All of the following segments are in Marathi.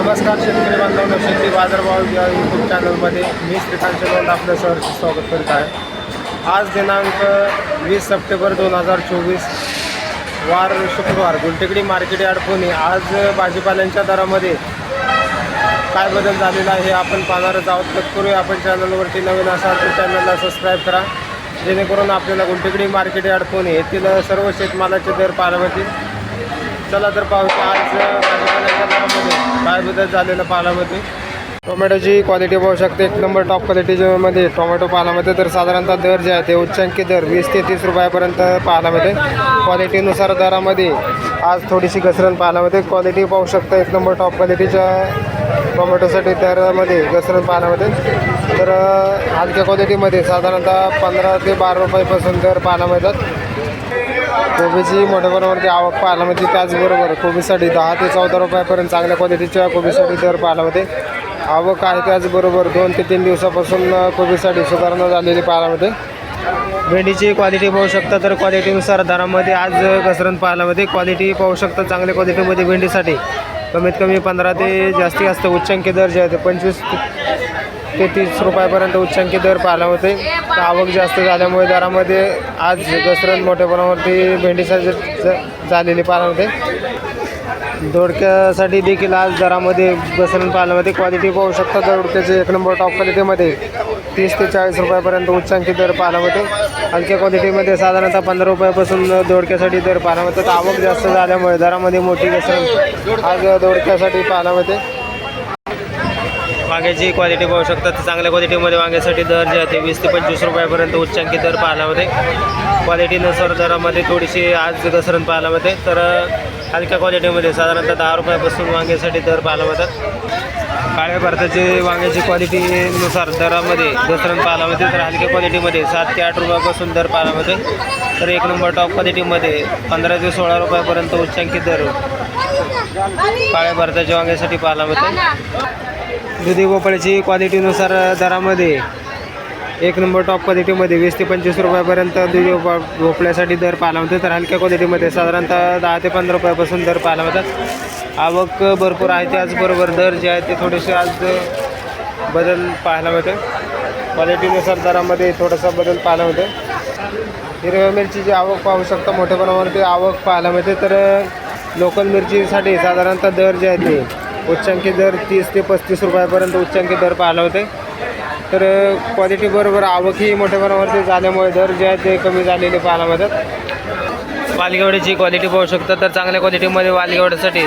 नमस्कार शेतकरी बांधवांनो, शेती बाजारभाव या यूट्यूब चॅनलमध्ये मी श्रीकांत शेलवंत आपलं सहर्ष स्वागत करीत आहे। आज दिनांक 20 सप्टेंबर 2024 वार शुक्रवार गुलटेकडी मार्केट यार्ड पुणे। आज भाजीपाल्यांच्या दरामध्ये काय बदल झालेला आहे हे आपण पाहणारच आहोत। तत्पूर्वी आपण चॅनलवरती नवीन असाल तर चॅनलला सबस्क्राईब करा, जेणेकरून आपल्याला गुलटेकडी मार्केट यार्ड पुणे येथील सर्व शेतमालाचे दर पाहायला मिळतील। चला तर पाहूया आज भाजीपाल्याच्या दरामध्ये काय बदल झालेलं पाहायला मिळते। टोमॅटोची क्वालिटी पाहू शकते, एक नंबर टॉप क्वालिटीमध्ये टोमॅटो पाहायला मिळते। तर साधारणतः दर जे आहे ते उच्चांकी दर 20 ते 30 रुपयापर्यंत पाहायला मिळते। क्वालिटीनुसार दरामध्ये आज थोडीशी घसरण पाहायला मिळते। क्वालिटी पाहू शकता, एक नंबर टॉप क्वालिटीच्या टोमॅटोसाठी दरामध्ये घसरण पाहायला मिळते। तर हलक्या क्वालिटीमध्ये साधारणतः 15 ते 12 रुपयापासून दर पाहायला मिळतात। कोबीची मोठ्या प्रमाणावरती आवक पाहायला मिळते। त्याचबरोबर कोबीसाठी 10 ते 14 रुपयापर्यंत चांगल्या क्वालिटीच्या कोबीसाठी दर पाहायला मिळते। आवक आहे, त्याचबरोबर 2 ते 3 दिवसापासून कोबीसाठी सुधारणा झालेली पाहायला मिळते। भेंडीची क्वालिटी पाहू शकता, तर क्वालिटीनुसार दरामध्ये आज घसरण पाहायला मिळते। क्वालिटी पाहू शकता, चांगल्या क्वालिटीमध्ये भेंडीसाठी कमीत कमी 15 ते जास्त उच्चांकी दर जे आहे ते 25 ते 30 रुपयापर्यंत उच्चांकी दर पाहायला मिळते। तर आवक जास्त झाल्यामुळे दरामध्ये आज घसरण मोठ्या प्रमाणावरती भेंडीसाठी झालेली पाहायला मिळते। दोडक्यासाठी देखील आज दरामध्ये घसरण पाहायला मिळते। क्वालिटी पाहू शकता, दोडक्याचे एक नंबर टॉप क्वालिटीमध्ये 30 ते 40 रुपयापर्यंत उच्चांकी दर पाहायला मिळते। हलक्या क्वालिटीमध्ये साधारणतः 15 रुपयापासून दोडक्यासाठी दर पाहायला मिळतात। आवक जास्त झाल्यामुळे दरामध्ये मोठी घसरण आज दोडक्यासाठी पाहायला मिळते। वांग्याची क्वालिटी पाहू शकता, तर चांगल्या क्वालिटीमध्ये वांग्यासाठी दर जे आहे ते 20 ते 25 रुपयापर्यंत उच्चांकी दर पाहायला मिळते। क्वालिटीनुसार दरामध्ये थोडीशी आज घसरण पाहायला मिळते। तर हलक्या क्वालिटीमध्ये साधारणतः 10 रुपयापासून वांग्यासाठी दर पाहायला मिळतात। काळ्या भारताची वांग्याची क्वालिटीनुसार दरामध्ये घसरण पाहायला मिळते। तर हलक्या क्वालिटीमध्ये 7 ते 8 रुपयापासून दर पाहायला मिळते। तर एक नंबर टॉप क्वालिटीमध्ये 15 ते 16 रुपयापर्यंत उच्चांकी दर काळ्या भारताच्या वांग्यासाठी पाहायला मिळते। दुधी भोपळ्याची क्वालिटीनुसार दरामध्ये एक नंबर टॉप क्वालिटीमध्ये 20 ते 25 रुपयापर्यंत दुधी भोपळ्यासाठी दर पाहायला मिळते। तर हलक्या क्वालिटीमध्ये साधारणतः 10 ते 15 रुपयापासून दर पाहायला मिळतात। आवक भरपूर आहे, त्याचबरोबर दर जे आहे ते थोडेसे आज बदल पाहायला मिळते। क्वालिटीनुसार दरामध्ये थोडासा बदल पाहायला मिळते। हिरव्या मिरचीची आवक पाहू शकता, मोठ्या प्रमाणावरती आवक पाहायला मिळते। तर लोकल मिरचीसाठी साधारणतः दर जे आहे ते उच्चांकी दर 30 ते 35 रुपयापर्यंत उच्चांकी दर पाहायला होते। तर क्वालिटीबरोबर आवकही मोठ्या प्रमाणावरती झाल्यामुळे दर जे आहे ते कमी झालेले पाहायला मिळतात। वालगेवड्याची क्वालिटी पाहू शकता, तर चांगल्या क्वालिटीमध्ये वालगेवड्यासाठी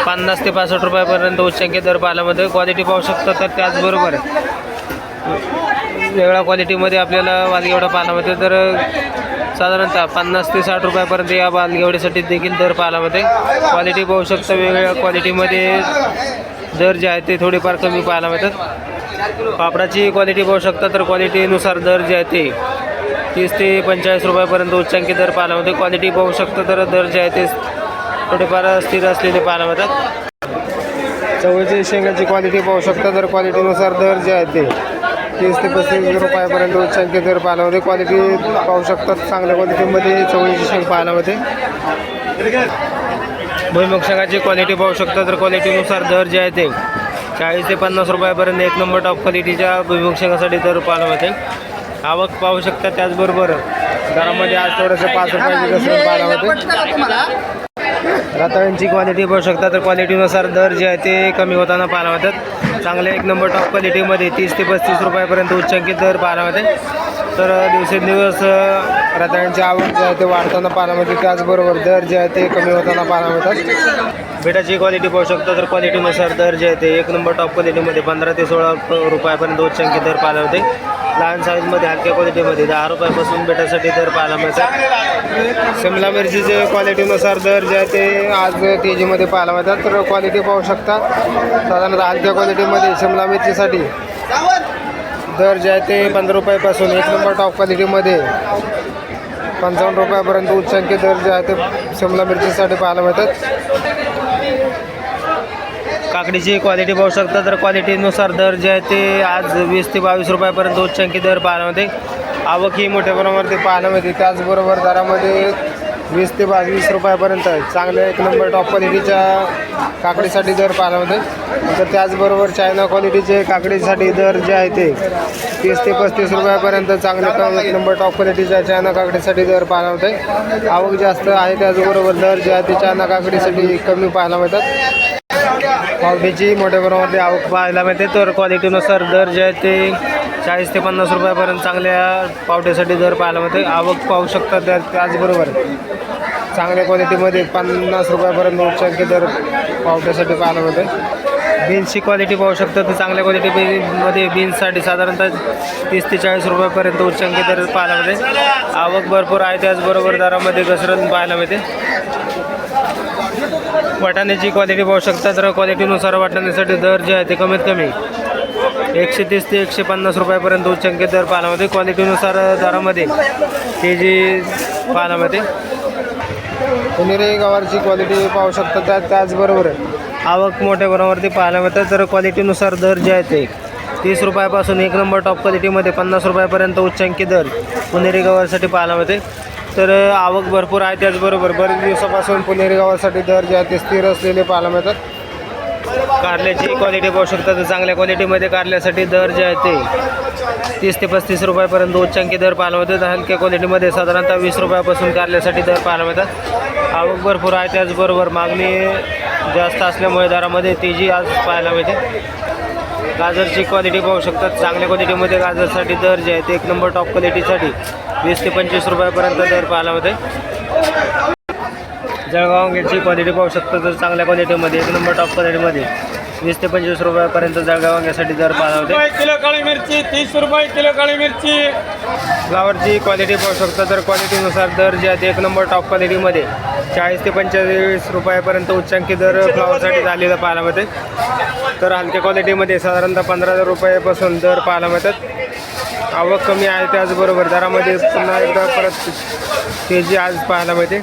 50 ते 65 रुपयापर्यंत उच्चांकी दर पाहायला मिळते। क्वालिटी पाहू शकता, तर त्याचबरोबर वेगळ्या क्वालिटीमध्ये आपल्याला वालगेवडा पाहायला मिळते। तर साधारणतः 50 ते 60 रुपयापर्यंत या वालगेवड्यासाठी देखील दर पाहायला मिळते। क्वालिटी पाहू शकता, वेगवेगळ्या क्वालिटीमध्ये दर जे आहे ते थोडेफार कमी पाहायला मिळतात। पापडाची क्वालिटी पाहू शकता, तर क्वालिटीनुसार दर जे आहे ते 30 ते 45 रुपयापर्यंत उच्चांकी दर पाहायला मिळते। क्वालिटी पाहू शकता, तर दर जे आहे ते थोडेफार स्थिर असलेले पाहायला मिळतात। चवळीची शेंगाची क्वालिटी पाहू शकता, तर क्वालिटीनुसार दर जे आहे ते 30 ते 35 रुपयापर्यंत उच्चांकी दर पाहायला मिळते। क्वालिटी पाहू शकतात, चांगल्या क्वालिटीमध्ये चवळीची शेंग पाहायला मिळते। भुईमुग शेंगाची क्वालिटी पाहू शकता, तर क्वालिटीनुसार दर जे आहे ते 40 ते 50 रुपयापर्यंत एक नंबर टॉप क्वालिटीच्या भुईमुग शेंगासाठी दर पाहायला मिळते। आवक पाहू शकता, त्याचबरोबर दरामध्ये आज थोडंसं 5 रुपयाची घसरण पाहायला मिळते। रताळ्यांची क्वालिटी पाहू शकता, तर क्वालिटीनुसार दर जे आहे ते कमी होताना पाहायला मिळतात। चांगल्या एक नंबर टॉप क्वालिटीमध्ये 30 ते 35 रुपयापर्यंत उच्चांकित दर पाहायला मिळते। तर दिवसेंदिवस रताळ्यांची आवक जे आहे ते वाढताना पाहायला मिळते, त्याचबरोबर दर जे आहे ते कमी होताना पाहायला मिळतात। बेटाची क्वालिटी पाहू शकता, तर क्वालिटीनुसार दर जे आहे ते एक नंबर टॉप क्वालिटीमध्ये 15 ते 16 रुपयापर्यंत उच्चांकित दर पाहायला मिळते। लहान साईजमध्ये हलक्या क्वालिटीमध्ये 10 रुपयापासून बेटासाठी दर पाहायला मिळतात। शिमला मिरचीचे क्वालिटीनुसार दर जे आहे ते आज तेजीमध्ये पाहायला मिळतात। तर क्वालिटी पाहू शकता, साधारणतः हलक्या क्वालिटीमध्ये शिमला मिरचीसाठी दर जे आहे ते 15 रुपयापासून एक नंबर टॉप क्वालिटीमध्ये 55 रुपयापर्यंत उच्चांकी दर जे आहे ते शिमला मिरचीसाठी पाहायला मिळतात। काकडीची क्वालिटी पाहू शकता, तर क्वालिटीनुसार दर जे आहे ते आज 20 ते 22 रुपयापर्यंत उच्चांकी दर पाहायला मिळते। आवक ही मोठ्या प्रमाणावरती पाहायला मिळते, त्याचबरोबर दरामध्ये 20 ते 22 रुपयापर्यंत चांगल्या एक नंबर टॉप क्वालिटीच्या काकडीसाठी दर पाहायला होते. तर त्याचबरोबर चायना क्वालिटीचे काकडीसाठी दर जे आहे ते 30 ते 35 रुपयापर्यंत चांगले एक नंबर टॉप क्वालिटीच्या चायना काकडीसाठी दर पाहायला होते. आवक जास्त आहे त्याचबरोबर दर जे आहे ते चायना काकडीसाठी कमी पाहायला मिळतात. पावट्याची मोठ्या प्रमाणामध्ये आवक पाहायला मिळते. तर क्वालिटीनुसार दर जे आहे ते 40 ते 50 रुपयापर्यंत चांगल्या पावट्यासाठी दर पाहायला मिळते. आवक पाहू शकता. त्याचबरोबर चांगल्या क्वालिटीमध्ये 50 रुपयापर्यंत उच्चांकी दर पावट्यासाठी पाहायला मिळते. बीन्सची क्वालिटी पाहू शकता. तर चांगल्या क्वालिटीमध्ये बीन्ससाठी साधारणतः 30 ते 40 रुपयापर्यंत उच्चांकी दर पाहायला मिळते. आवक भरपूर आहे. त्याचबरोबर दरामध्ये घसरण पाहायला मिळते. वाटाण्याची क्वालिटी पाहू शकता. तर क्वालिटीनुसार वाटाण्यासाठी दर जे आहे ते कमीत कमी 130 ते 150 रुपयापर्यंत उच्चांकी दर पाहायला मिळते. क्वालिटीनुसार दरामध्ये तेजी पाहायला मिळते. पुणेरी गवारची क्वालिटी पाहू शकता. त्याचबरोबर आवक मोठ्या प्रमाणावरती पाहायला मिळतात. तर क्वालिटीनुसार दर जे आहे ते 30 रुपयापासून एक नंबर टॉप क्वालिटीमध्ये 50 रुपयापर्यंत उच्चांकी दर पुणेरी गवारसाठी पाहायला मिळते. तर आवक भरपूर आहे. त्याचबरोबर बरेच दिवसापासून पुणेरी गवारसाठी दर जे आहे ते स्थिर असलेले पाहायला मिळतात. कारल्याची क्वालिटी पाहू शकता. तर चांगल्या क्वालिटीमध्ये कारल्यासाठी दर जे आहे ते 30 ते 35 रुपयापर्यंत उच्चांकी दर पाहायला मिळतात. हलक्या क्वालिटीमध्ये साधारणतः 20 रुपयापासून कारल्यासाठी दर पाहायला मिळतात. आवक भरपूर आहे. त्याचबरोबर मागणी जास्त असल्यामुळे दरामध्ये तेजी आज पाहायला मिळते. गाजरची क्वालिटी पाहू शकतात. चांगल्या क्वालिटीमध्ये गाजरसाठी दर जे आहे ते एक नंबर टॉप क्वालिटीसाठी 20 ते 25 रुपयापर्यंत दर पाहायला मिळते. जळगाव वांग्याची क्वालिटी पाहू शकता. तर चांगल्या क्वालिटीमध्ये एक नंबर टॉप क्वालिटीमध्ये 20 ते 25 रुपयापर्यंत जळगाव वांग्यासाठी दर पाहायला मिळते. किलो काळी मिरची 30 रुपये किलो काळी मिरची. फ्लावरची क्वालिटी पाहू शकता. तर क्वालिटीनुसार दर जे आहे ते एक नंबर टॉप क्वालिटीमध्ये 40 ते 45 रुपयापर्यंत उच्चांकी दर फ्लावरसाठी झालेला पाहायला मिळते. तर हलक्या क्वालिटीमध्ये साधारणतः 15 रुपयापासून दर पाहायला मिळतात. आवक कमी आहे. त्याचबरोबर दरामध्ये पुन्हा एकदा परत तेजी आज पाहायला मिळते.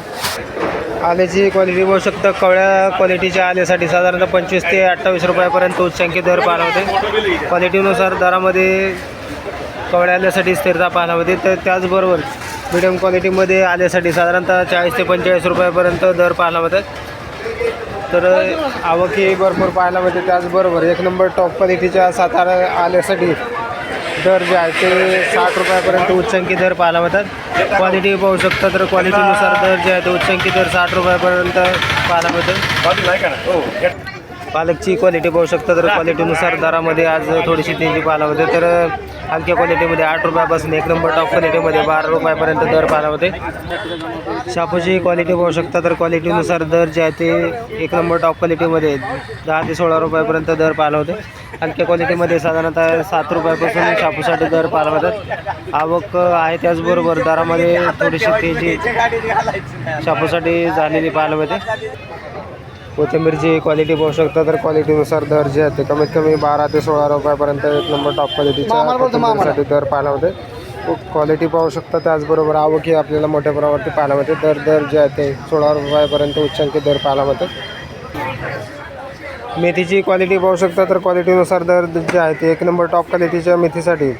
आल्याची क्वालिटी पाहू शकता. कवळ्या क्वालिटीच्या आल्यासाठी साधारणतः 25 ते 28 रुपयापर्यंत उच्चांकी दर पाहायला मिळते. क्वालिटीनुसार दरामध्ये कवळ्या आल्यासाठी स्थिरता पाहायला मिळते. तर त्याचबरोबर मिडियम क्वालिटीमध्ये आल्यासाठी साधारणतः 40 ते 45 रुपयापर्यंत दर पाहायला मिळतात. तर आवक ही भरपूर पाहायला मिळते. त्याचबरोबर एक नंबर टॉप क्वालिटीच्या सातारा आल्यासाठी दर जे आहे ते 60 रुपयापर्यंत उच्चांकी दर पाहायला मिळतात. क्वालिटी पाहू शकता. तर क्वालिटीनुसार दर जे आहे ते उच्चांकी दर 60 रुपयापर्यंत पाहायला मिळते. पालकची क्वालिटी पाहू शकता. तर क्वालिटीनुसार दरामध्ये आज थोडीशी तेजी पाहायला मिळते. तर हलक्या क्वालिटीमध्ये 8 रुपयापासून एक नंबर टॉप क्वालिटीमध्ये 12 रुपयापर्यंत दर पाहायला मिळते. शापूची क्वालिटी पाहू शकता. तर क्वालिटीनुसार दर जे आहे ते एक नंबर टॉप क्वालिटीमध्ये 10 ते 16 रुपयापर्यंत दर पाहायला होते. हलक्या क्वालिटीमध्ये साधारणतः 7 रुपयापासून शापूसाठी दर पाहायला मिळतात. आवक आहे. त्याचबरोबर दरामध्ये थोडीशी तेजी शापूसाठी झालेली पाहायला मिळते. कोथिंबीरची क्वालिटी पाहू शकता. तर क्वालिटीनुसार दर जे आहे ते कमीत कमी 12 ते 16 रुपयापर्यंत एक नंबर टॉप क्वालिटीच्या कोथिंबीरसाठी दर पाहायला होते. क्वालिटी पाहू शकता. त्याचबरोबर आवकही आपल्याला मोठ्या प्रमाणावरती पाहायला मिळते. दर जे आहे ते 16 रुपयापर्यंत उच्चांकी दर पाहायला मिळते. मेथीची क्वालिटी पाहू शकता. तर क्वालिटीनुसार दर जे आहे ते एक नंबर टॉप क्वालिटीच्या मेथीसाठी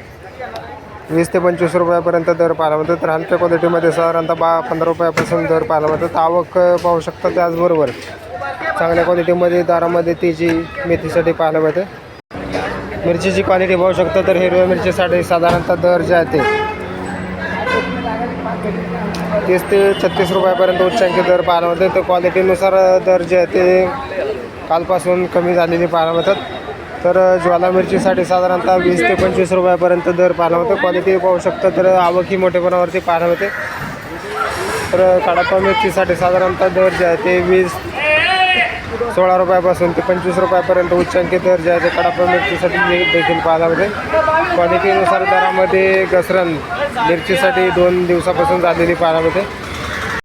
20 ते 25 रुपयापर्यंत दर पाहायला मिळते. तर हलक्या क्वालिटीमध्ये साधारणतः 15 रुपयापासून दर पाहायला मिळतात. आवक पाहू शकता. त्याचबरोबर चांगल्या क्वालिटीमध्ये दरामध्ये तेजी मेथीसाठी पाहायला मिळते. मिरचीची क्वालिटी पाहू शकता. तर हिरव्या मिरचीसाठी साधारणतः दर जे आहे ते 30 ते 36 रुपयापर्यंत उच्चांकी दर पाहायला मिळते. तर क्वालिटीनुसार दर जे आहे ते कालपासून कमी झालेली पाहायला मिळतात. तर ज्वाला मिरचीसाठी साधारणतः 20 ते 25 रुपयापर्यंत दर पाहायला मिळतो. क्वालिटी पाहू शकता. तर आवक ही मोठ्या प्रमाणावरती पाहायला मिळते. तर कडप्पा मिरचीसाठी साधारणतः दर जे आहे ते 16 रुपयापासून ते 25 रुपयापर्यंत उच्चांकी दर जे आहे ते कडप्पा मिरचीसाठी देखील पाहायला मिळते. क्वालिटीनुसार दरामध्ये घसरण मिरचीसाठी 2 दिवसापासून झालेली पाहायला मिळते.